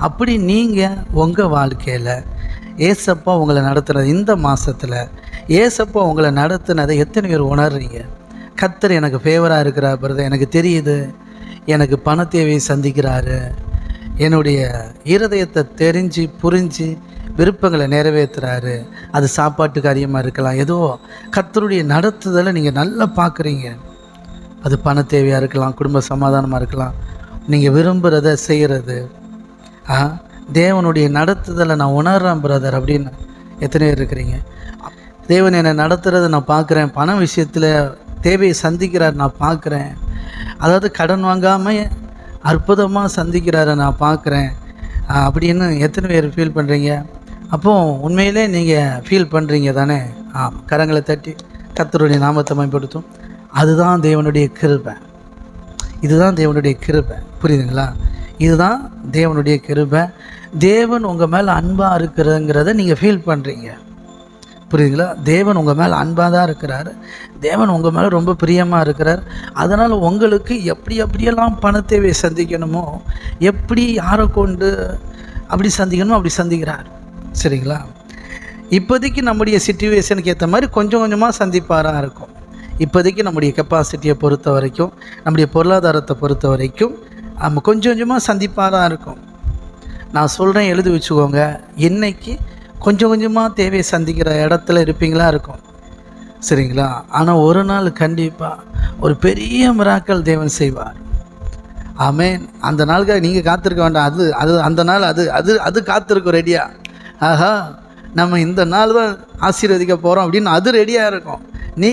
அப்படி நீங்கள் உங்கள் வாழ்க்கையில் ஏசப்பா உங்களை நடத்துனது, இந்த மாதத்தில் ஏசப்பா உங்களை நடத்துனதை எத்தனை பேர் உணர்றீங்க? கர்த்தர் எனக்கு ஃபேவராக இருக்கிறார் பிரதர், எனக்கு தெரியுது, எனக்கு பண தேவையை சந்திக்கிறாரு, என்னுடைய இருதயத்தை தெரிஞ்சு புரிஞ்சு விருப்பங்களை நிறைவேற்றுறாரு. அது சாப்பாட்டு காரியமாக இருக்கலாம், ஏதோ கர்த்தருடைய நடத்துதலை நீங்கள் நல்லா பார்க்குறீங்க. அது பண தேவையாக இருக்கலாம், குடும்ப சமாதானமாக இருக்கலாம், நீங்கள் விரும்புகிறத செய்கிறது. தேவனுடைய நடத்துதலை நான் உணர்றேன் பிரதர் அப்படின்னு எத்தனை பேர் இருக்கிறீங்க? தேவன் என்னை நடத்துகிறத நான் பார்க்குறேன், பண விஷயத்தில் தேவையை சந்திக்கிறார் நான் பார்க்குறேன், அதாவது கடன் வாங்காமல் அற்புதமாக சந்திக்கிறாரை நான் பார்க்குறேன் அப்படின்னு எத்தனை பேர் ஃபீல் பண்ணுறீங்க? அப்போது உண்மையிலே நீங்கள் ஃபீல் பண்ணுறீங்க தானே? கரங்களை தட்டி கர்த்தருடைய நாமத்தை மேம்படுத்தும். அதுதான் தேவனுடைய கிருபை, இதுதான் தேவனுடைய கிருபை. புரியுதுங்களா? இதுதான் தேவனுடைய கிருபை. தேவன் உங்கள் மேலே அன்பாக இருக்கிறதுங்கிறத நீங்கள் ஃபீல் பண்ணுறீங்க. புரியுதுங்களா? தேவன் உங்கள் மேலே அன்பாக தான் இருக்கிறார், தேவன் உங்கள் மேலே ரொம்ப பிரியமாக இருக்கிறார். அதனால் உங்களுக்கு எப்படியெல்லாம் பண தேவையை சந்திக்கணுமோ, எப்படி யாரை கொண்டு அப்படி சந்திக்கணுமோ அப்படி சந்திக்கிறார். சரிங்களா? இப்போதைக்கு நம்முடைய சிச்சுவேஷனுக்கு ஏற்ற மாதிரி கொஞ்சம் கொஞ்சமாக சந்திப்பாராக இருக்கும். இப்போதைக்கு நம்முடைய கெப்பாசிட்டியை பொறுத்த வரைக்கும், நம்முடைய பொருளாதாரத்தை பொறுத்த வரைக்கும் நம்ம கொஞ்சம் கொஞ்சமாக சந்திப்பாராக இருக்கும். நான் சொல்கிறேன், எழுதி வச்சுக்கோங்க. இன்றைக்கி கொஞ்சம் கொஞ்சமாக தேவையை சந்திக்கிற இடத்துல இருப்பீங்களா இருக்கும். சரிங்களா? ஆனால் ஒரு நாள் கண்டிப்பாக ஒரு பெரிய மிராக்கள் தேவன் செய்வார். ஆமென். அந்த நாளுக்காக நீங்கள் காத்திருக்க வேண்டாம். அது அந்த நாள் அது காத்திருக்கும் ரெடியாக. ஆஹா, நம்ம இந்த நாள் தான் ஆசீர்வதிக்க போகிறோம் அப்படின்னு அது ரெடியாக இருக்கும். நீ